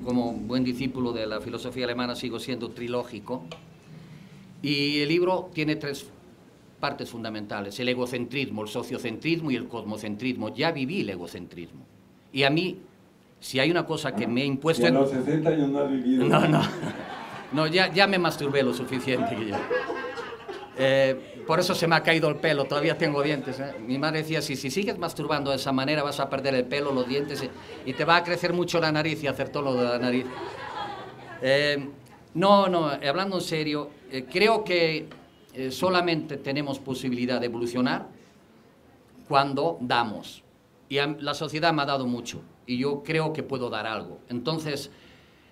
como buen discípulo de la filosofía alemana, sigo siendo trilógico. Y el libro tiene tres partes fundamentales: el egocentrismo, el sociocentrismo y el cosmocentrismo. Ya viví el egocentrismo. Y a mí, si hay una cosa que me he impuesto... Y a los 60 yo no he vivido. No, ya me masturbé lo suficiente. Por eso se me ha caído el pelo, todavía tengo dientes. Mi madre decía, si sigues masturbando de esa manera vas a perder el pelo, los dientes, y te va a crecer mucho la nariz y hacer todo lo de la nariz. Hablando en serio, creo que solamente tenemos posibilidad de evolucionar cuando damos. Y la sociedad me ha dado mucho, y yo creo que puedo dar algo. Entonces,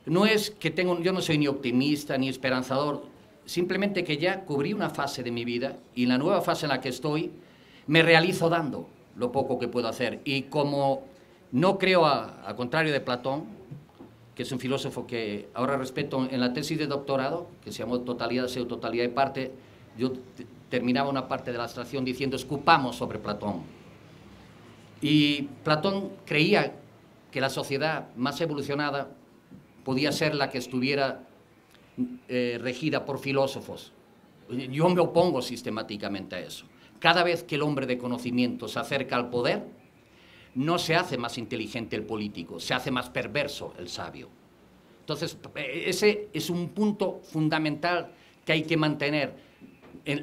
no es que yo no soy ni optimista ni esperanzador, simplemente que ya cubrí una fase de mi vida, y en la nueva fase en la que estoy, me realizo dando lo poco que puedo hacer. Y como no creo, al contrario de Platón, que es un filósofo que ahora respeto, en la tesis de doctorado, que se llamó Totalidad, Pseudo-totalidad y parte, yo terminaba una parte de la abstracción diciendo, escupamos sobre Platón. Y Platón creía que la sociedad más evolucionada podía ser la que estuviera regida por filósofos. Yo me opongo sistemáticamente a eso. Cada vez que el hombre de conocimiento se acerca al poder, no se hace más inteligente el político, se hace más perverso el sabio. Entonces, ese es un punto fundamental que hay que mantener.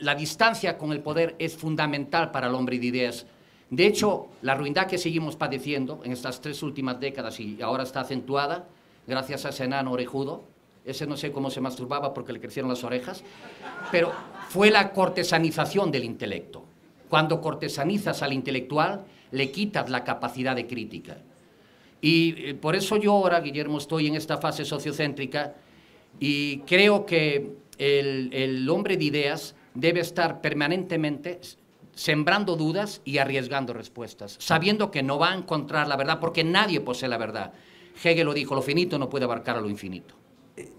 La distancia con el poder es fundamental para el hombre de ideas. De hecho, la ruindad que seguimos padeciendo en estas 3 últimas décadas, y ahora está acentuada gracias a ese enano orejudo, ese no sé cómo se masturbaba porque le crecieron las orejas, pero fue la cortesanización del intelecto. Cuando cortesanizas al intelectual, le quitas la capacidad de crítica. Y por eso yo ahora, Guillermo, estoy en esta fase sociocéntrica, y creo que el hombre de ideas debe estar permanentemente sembrando dudas y arriesgando respuestas, sabiendo que no va a encontrar la verdad, porque nadie posee la verdad. Hegel lo dijo, lo finito no puede abarcar a lo infinito.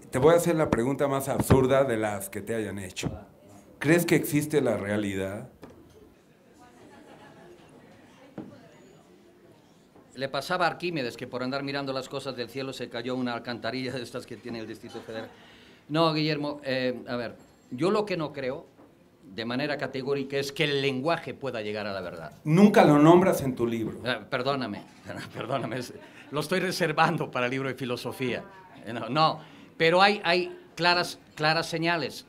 Te voy a hacer la pregunta más absurda de las que te hayan hecho. ¿Crees que existe la realidad? Le pasaba a Arquímedes que por andar mirando las cosas del cielo se cayó una alcantarilla de estas que tiene el Distrito Federal. No, Guillermo, a ver, yo lo que no creo, de manera categórica, es que el lenguaje pueda llegar a la verdad. Nunca lo nombras en tu libro. Perdóname, lo estoy reservando para el libro de filosofía. No, pero hay claras señales.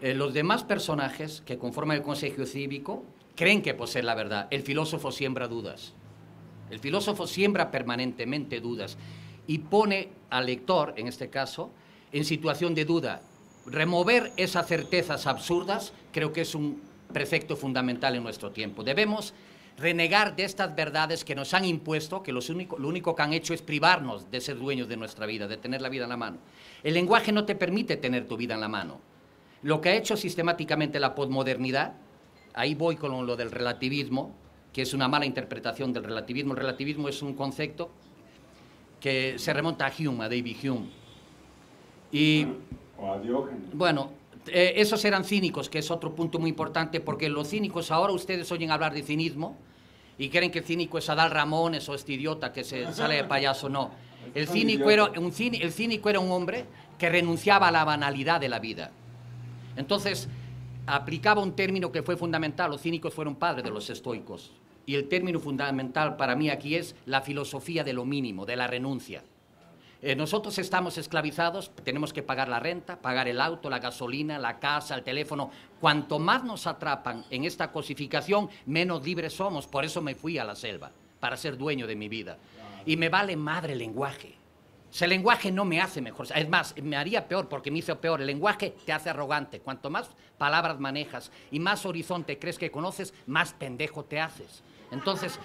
Los demás personajes que conforman el Consejo Cívico creen que poseen la verdad. El filósofo siembra dudas. El filósofo siembra permanentemente dudas y pone al lector, en este caso, en situación de duda. Remover esas certezas absurdas creo que es un precepto fundamental en nuestro tiempo. Debemos renegar de estas verdades que nos han impuesto, que lo único que han hecho es privarnos de ser dueños de nuestra vida, de tener la vida en la mano. El lenguaje no te permite tener tu vida en la mano. Lo que ha hecho sistemáticamente la posmodernidad, ahí voy con lo del relativismo, que es una mala interpretación del relativismo. El relativismo es un concepto que se remonta a Hume, a David Hume. Y, o a Diógenes. Bueno, esos eran cínicos, que es otro punto muy importante, porque los cínicos, ahora ustedes oyen hablar de cinismo y creen que el cínico es Adal Ramones o este idiota que se sale de payaso. No, el cínico era un hombre que renunciaba a la banalidad de la vida. Entonces, aplicaba un término que fue fundamental. Los cínicos fueron padres de los estoicos. Y el término fundamental para mí aquí es la filosofía de lo mínimo, de la renuncia. Nosotros estamos esclavizados, tenemos que pagar la renta, pagar el auto, la gasolina, la casa, el teléfono. Cuanto más nos atrapan en esta cosificación, menos libres somos. Por eso me fui a la selva, para ser dueño de mi vida. Y me vale madre el lenguaje. El lenguaje no me hace mejor. Es más, me haría peor, porque me hizo peor. El lenguaje te hace arrogante. Cuanto más palabras manejas y más horizonte crees que conoces, más pendejo te haces. Entonces,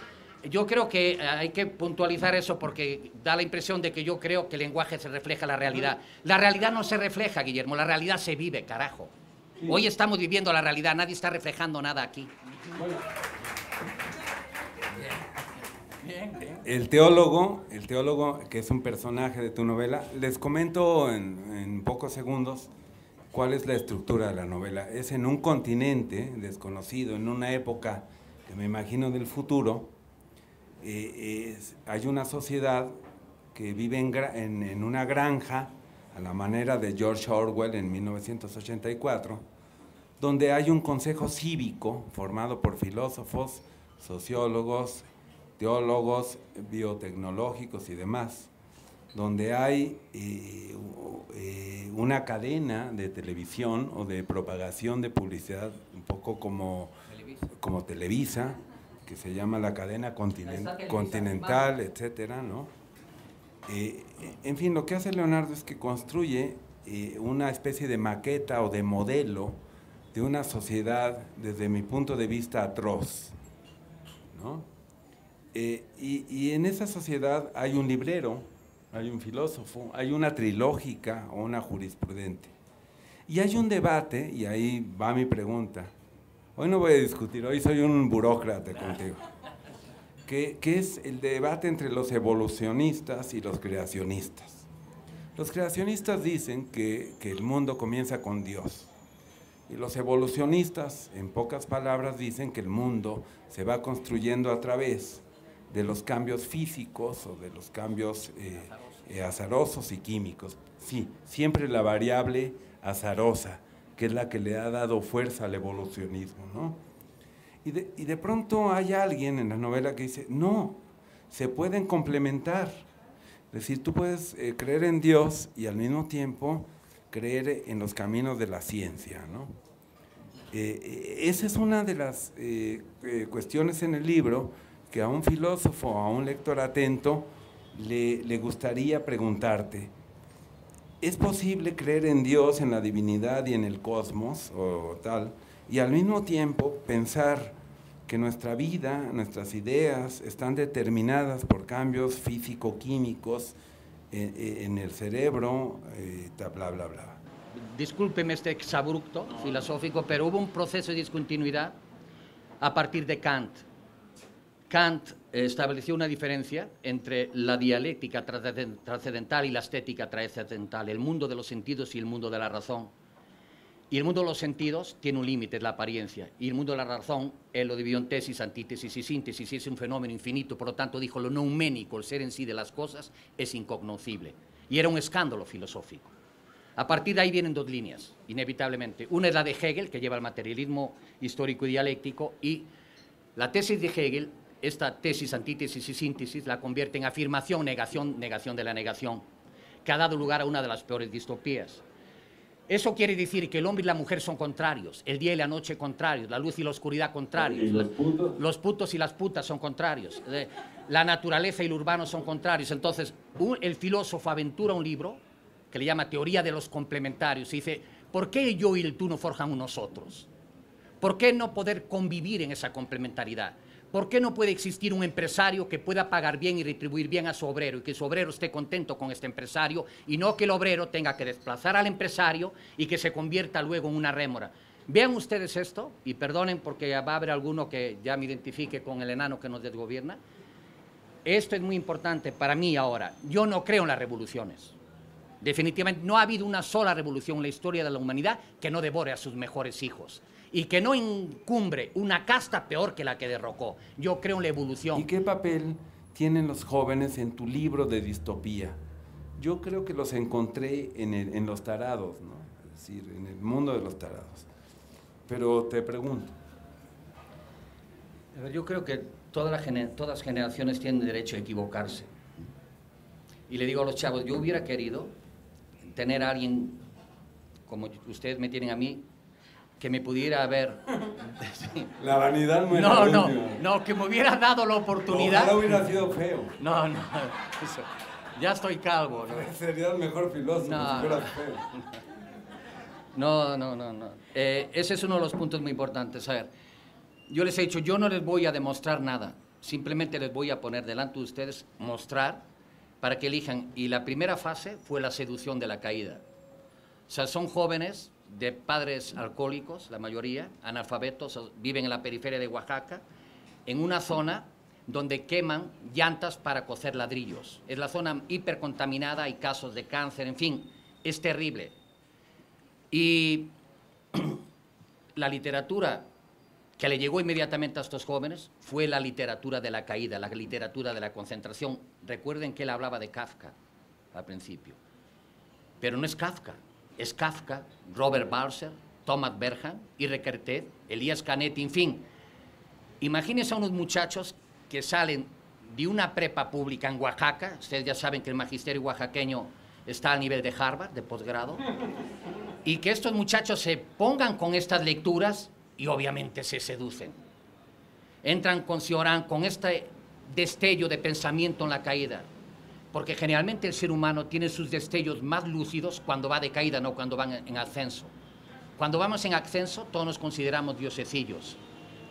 yo creo que hay que puntualizar eso, porque da la impresión de que yo creo que el lenguaje se refleja la realidad. La realidad no se refleja, Guillermo, la realidad se vive, carajo. Hoy estamos viviendo la realidad, nadie está reflejando nada aquí. El teólogo, que es un personaje de tu novela, les comento en pocos segundos cuál es la estructura de la novela. Es en un continente desconocido, en una época que me imagino del futuro. Hay una sociedad que vive en una granja a la manera de George Orwell en 1984, donde hay un consejo cívico formado por filósofos, sociólogos, teólogos, biotecnológicos y demás, donde hay una cadena de televisión o de propagación de publicidad, un poco como Televisa, que se llama la cadena continental, etcétera, ¿no? En fin, lo que hace Leonardo es que construye una especie de maqueta o de modelo de una sociedad, desde mi punto de vista, atroz, ¿no? Y en esa sociedad hay un librero, hay un filósofo, hay una trilógica o una jurisprudente. Y hay un debate, y ahí va mi pregunta. Hoy no voy a discutir, hoy soy un burócrata contigo. Que es el debate entre los evolucionistas y los creacionistas. Los creacionistas dicen que el mundo comienza con Dios. Y los evolucionistas, en pocas palabras, dicen que el mundo se va construyendo a través de los cambios físicos o de los cambios azarosos y químicos. Sí, siempre la variable azarosa, que es la que le ha dado fuerza al evolucionismo, ¿no? Y de pronto hay alguien en la novela que dice, no, se pueden complementar. Es decir, tú puedes creer en Dios y al mismo tiempo creer en los caminos de la ciencia, ¿no? Esa es una de las cuestiones en el libro que a un filósofo, a un lector atento, le gustaría preguntarte. ¿Es posible creer en Dios, en la divinidad y en el cosmos o tal, y al mismo tiempo pensar que nuestra vida, nuestras ideas están determinadas por cambios físico-químicos en el cerebro, bla, bla, bla? Discúlpeme este exabrupto filosófico, pero hubo un proceso de discontinuidad a partir de Kant. Kant estableció una diferencia entre la dialéctica trascendental y la estética trascendental, el mundo de los sentidos y el mundo de la razón. Y el mundo de los sentidos tiene un límite, es la apariencia, y el mundo de la razón, él lo dividió en tesis, antítesis y síntesis, y es un fenómeno infinito, por lo tanto dijo lo nouménico, el ser en sí de las cosas, es incognoscible. Y era un escándalo filosófico. A partir de ahí vienen dos líneas, inevitablemente. Una es la de Hegel, que lleva el materialismo histórico y dialéctico, y la tesis de Hegel, esta tesis, antítesis y síntesis, la convierte en afirmación, negación, negación de la negación, que ha dado lugar a una de las peores distopías. Eso quiere decir que el hombre y la mujer son contrarios, el día y la noche contrarios, la luz y la oscuridad contrarios. ¿Y los putos? Los putos y las putas son contrarios, la naturaleza y lo urbano son contrarios. Entonces, el filósofo aventura un libro que le llama Teoría de los Complementarios y dice, ¿por qué el yo y el tú no forjan unos otros? ¿Por qué no poder convivir en esa complementariedad? ¿Por qué no puede existir un empresario que pueda pagar bien y retribuir bien a su obrero y que su obrero esté contento con este empresario y no que el obrero tenga que desplazar al empresario y que se convierta luego en una rémora? Vean ustedes esto, y perdonen porque va a haber alguno que ya me identifique con el enano que nos desgobierna. Esto es muy importante para mí ahora. Yo no creo en las revoluciones. Definitivamente no ha habido una sola revolución en la historia de la humanidad que no devore a sus mejores hijos y que no encumbre una casta peor que la que derrocó. Yo creo en la evolución. ¿Y qué papel tienen los jóvenes en tu libro de distopía? Yo creo que los encontré en los tarados, ¿no? Es decir, en el mundo de los tarados. Pero te pregunto. A ver, yo creo que todas las generaciones tienen derecho a equivocarse. Y le digo a los chavos, yo hubiera querido tener a alguien como ustedes me tienen a mí, que me pudiera haber... Sí. La vanidad muere. No, que me hubiera dado la oportunidad... Ojalá hubiera sido feo. No, eso, ya estoy calvo, ¿no? Sería el mejor filósofo si fueras feo. No. Ese es uno de los puntos muy importantes. A ver, yo les he dicho, yo no les voy a demostrar nada, simplemente les voy a poner delante de ustedes, mostrar, para que elijan. Y la primera fase fue la seducción de la caída. O sea, son jóvenes de padres alcohólicos, la mayoría, analfabetos, viven en la periferia de Oaxaca, en una zona donde queman llantas para cocer ladrillos. Es la zona hipercontaminada, hay casos de cáncer, en fin, es terrible. Y la literatura que le llegó inmediatamente a estos jóvenes fue la literatura de la caída, la literatura de la concentración. Recuerden que él hablaba de Kafka al principio, pero no es Kafka, es Kafka, Robert Balser, Thomas Berhan, Irre Kertész, Elías Canetti, en fin. Imagínense a unos muchachos que salen de una prepa pública en Oaxaca, ustedes ya saben que el magisterio oaxaqueño está al nivel de Harvard, de posgrado, y que estos muchachos se pongan con estas lecturas y obviamente se seducen. Entran con Cioran, con este destello de pensamiento en la caída, porque generalmente el ser humano tiene sus destellos más lúcidos cuando va de caída, no cuando van en ascenso. Cuando vamos en ascenso, todos nos consideramos diosecillos.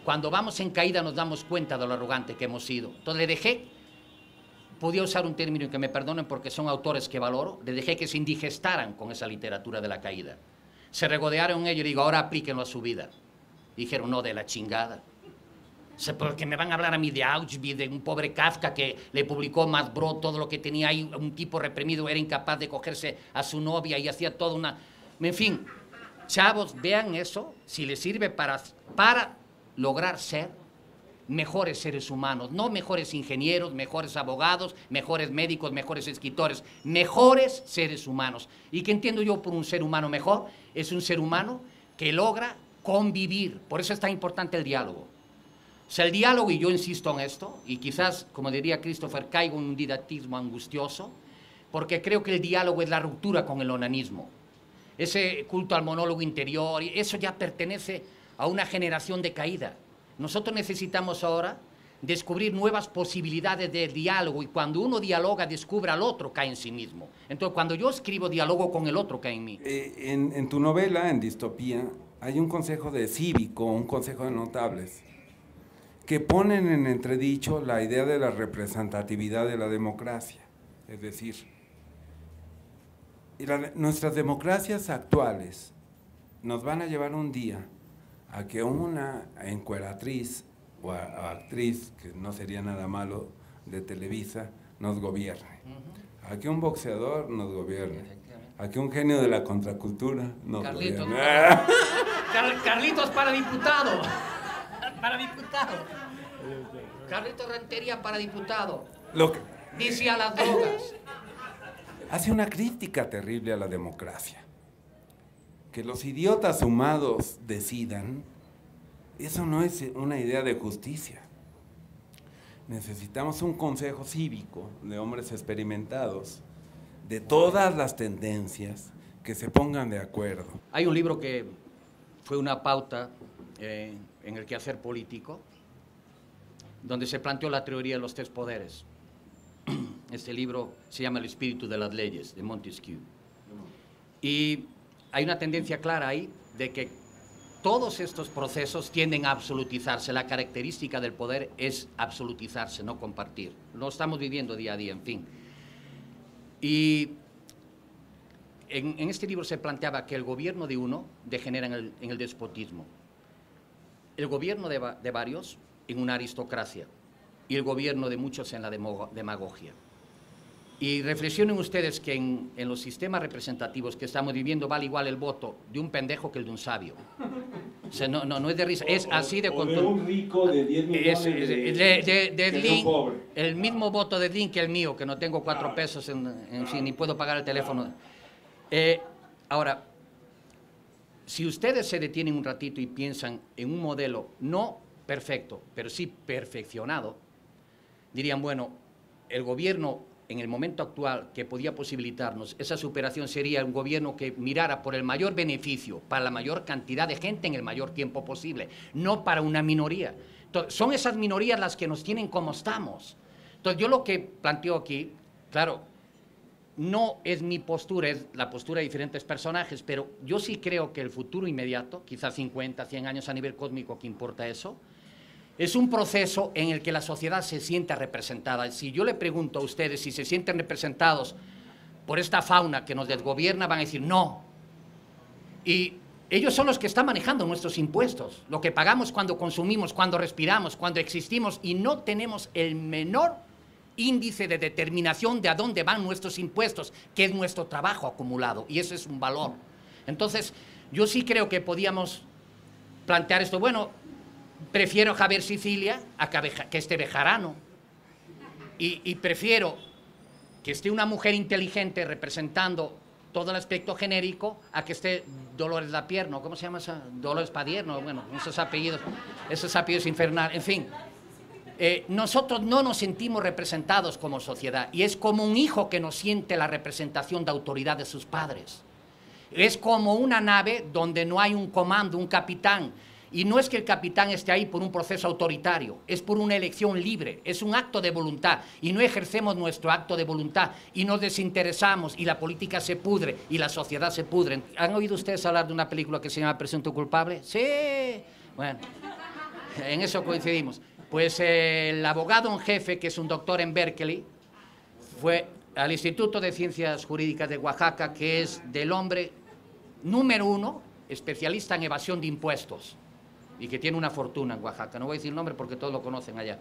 Cuando vamos en caída nos damos cuenta de lo arrogante que hemos sido. Entonces le dejé, podía usar un término y que me perdonen porque son autores que valoro, le dejé que se indigestaran con esa literatura de la caída. Se regodearon en ello y digo, ahora aplíquenlo a su vida. Dijeron, no, de la chingada. Porque me van a hablar a mí de Auschwitz, de un pobre Kafka que le publicó Masbro, todo lo que tenía ahí, un tipo reprimido, era incapaz de cogerse a su novia y hacía toda una... En fin, chavos, vean eso, si les sirve para lograr ser mejores seres humanos, no mejores ingenieros, mejores abogados, mejores médicos, mejores escritores, mejores seres humanos. ¿Y qué entiendo yo por un ser humano mejor? Es un ser humano que logra convivir. Por eso es tan importante el diálogo. O sea, el diálogo, y yo insisto en esto, y quizás, como diría Christopher, caigo en un didactismo angustioso, porque creo que el diálogo es la ruptura con el onanismo. Ese culto al monólogo interior, eso ya pertenece a una generación de caída. Nosotros necesitamos ahora descubrir nuevas posibilidades de diálogo, y cuando uno dialoga, descubre al otro, cae en sí mismo. Entonces, cuando yo escribo, diálogo con el otro, cae en mí. En tu novela, en Distopía, hay un consejo de cívico, un consejo de notables, que ponen en entredicho la idea de la representatividad de la democracia. Es decir, nuestras democracias actuales nos van a llevar un día a que una encueratriz o actriz, que no sería nada malo, de Televisa, nos gobierne. A que un boxeador nos gobierne. A que un genio de la contracultura nos gobierne. Carlitos para diputado. Para diputado. Carlitos Rentería para diputado. Dice a las drogas. Hace una crítica terrible a la democracia. Que los idiotas sumados decidan, eso no es una idea de justicia. Necesitamos un consejo cívico de hombres experimentados, de todas las tendencias, que se pongan de acuerdo. Hay un libro que fue una pauta en el quehacer político, donde se planteó la teoría de los tres poderes. Este libro se llama El espíritu de las leyes, de Montesquieu. Y hay una tendencia clara ahí de que todos estos procesos tienden a absolutizarse. La característica del poder es absolutizarse, no compartir. Lo estamos viviendo día a día, en fin. Y en este libro se planteaba que el gobierno de uno degenera en el despotismo, el gobierno de varios en una aristocracia y el gobierno de muchos en la demagogia. Y reflexionen ustedes que en los sistemas representativos que estamos viviendo vale igual el voto de un pendejo que el de un sabio. O sea, no es de risa, es así de contundente. O de un rico de 10 millones de pobre. El mismo voto de Lin que el mío, que no tengo 4 pesos, en fin, ni puedo pagar el teléfono. Ahora, si ustedes se detienen un ratito y piensan en un modelo no perfecto, pero sí perfeccionado, dirían, bueno, el gobierno en el momento actual que podía posibilitarnos esa superación sería un gobierno que mirara por el mayor beneficio para la mayor cantidad de gente en el mayor tiempo posible, no para una minoría. Entonces, son esas minorías las que nos tienen como estamos. Entonces, yo lo que planteo aquí, claro, no es mi postura, es la postura de diferentes personajes, pero yo sí creo que el futuro inmediato, quizás 50, 100 años a nivel cósmico, ¿qué importa eso?, es un proceso en el que la sociedad se sienta representada. Si yo le pregunto a ustedes si se sienten representados por esta fauna que nos desgobierna, van a decir no. Y ellos son los que están manejando nuestros impuestos, lo que pagamos cuando consumimos, cuando respiramos, cuando existimos, y no tenemos el menor índice de determinación de a dónde van nuestros impuestos, que es nuestro trabajo acumulado, y eso es un valor. Entonces, yo sí creo que podíamos plantear esto. Bueno, prefiero Javier Sicilia a que esté Bejarano. Y prefiero que esté una mujer inteligente representando todo el aspecto genérico a que esté Dolores Lapierno, ¿cómo se llama esa? Dolores Padierno, bueno, esos apellidos infernales, en fin. Nosotros no nos sentimos representados como sociedad y es como un hijo que no siente la representación de autoridad de sus padres. Es como una nave donde no hay un comando, un capitán. Y no es que el capitán esté ahí por un proceso autoritario, es por una elección libre, es un acto de voluntad. Y no ejercemos nuestro acto de voluntad y nos desinteresamos y la política se pudre y la sociedad se pudre. ¿Han oído ustedes hablar de una película que se llama Presunto culpable? Sí. Bueno, en eso coincidimos. Pues el abogado en jefe, que es un doctor en Berkeley, fue al Instituto de Ciencias Jurídicas de Oaxaca, que es del hombre número 1, especialista en evasión de impuestos, y que tiene una fortuna en Oaxaca. No voy a decir el nombre porque todos lo conocen allá.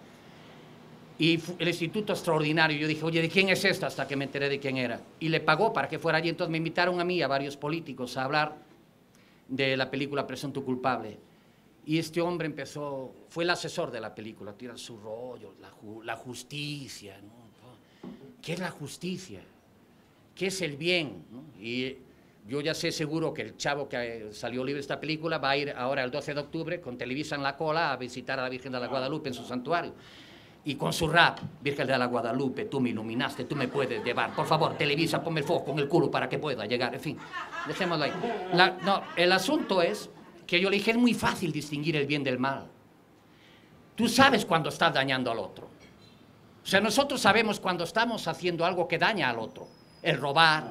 Y el instituto extraordinario. Yo dije, oye, ¿de quién es esto? Hasta que me enteré de quién era. Y le pagó para que fuera allí. Entonces me invitaron a mí y a varios políticos a hablar de la película Presunto culpable. Y este hombre fue el asesor de la película, tira su rollo, la justicia, ¿no? ¿Qué es la justicia? ¿Qué es el bien? ¿No? Y yo ya sé seguro que el chavo que salió libre de esta película va a ir ahora el 12 de octubre con Televisa en la cola a visitar a la Virgen de la Guadalupe en su santuario. Y con su rap, Virgen de la Guadalupe, tú me iluminaste, tú me puedes llevar. Por favor, Televisa, ponme el foco en el culo para que pueda llegar. En fin, dejémoslo ahí. No, el asunto es que yo le dije, es muy fácil distinguir el bien del mal. Tú sabes cuando estás dañando al otro. O sea, nosotros sabemos cuando estamos haciendo algo que daña al otro. El robar,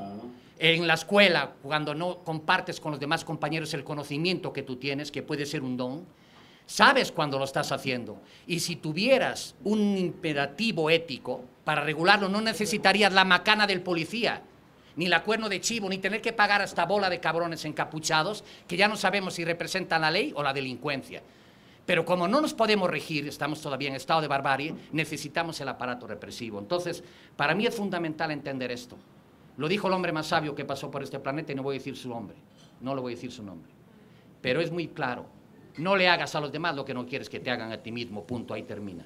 en la escuela, cuando no compartes con los demás compañeros el conocimiento que tú tienes, que puede ser un don, sabes cuando lo estás haciendo. Y si tuvieras un imperativo ético para regularlo, no necesitarías la macana del policía, ni la cuerno de chivo, ni tener que pagar a esta bola de cabrones encapuchados que ya no sabemos si representan la ley o la delincuencia. Pero como no nos podemos regir, estamos todavía en estado de barbarie, necesitamos el aparato represivo. Entonces, para mí es fundamental entender esto. Lo dijo el hombre más sabio que pasó por este planeta y no voy a decir su nombre. No le voy a decir su nombre. Pero es muy claro. No le hagas a los demás lo que no quieres que te hagan a ti mismo. Punto. Ahí termina.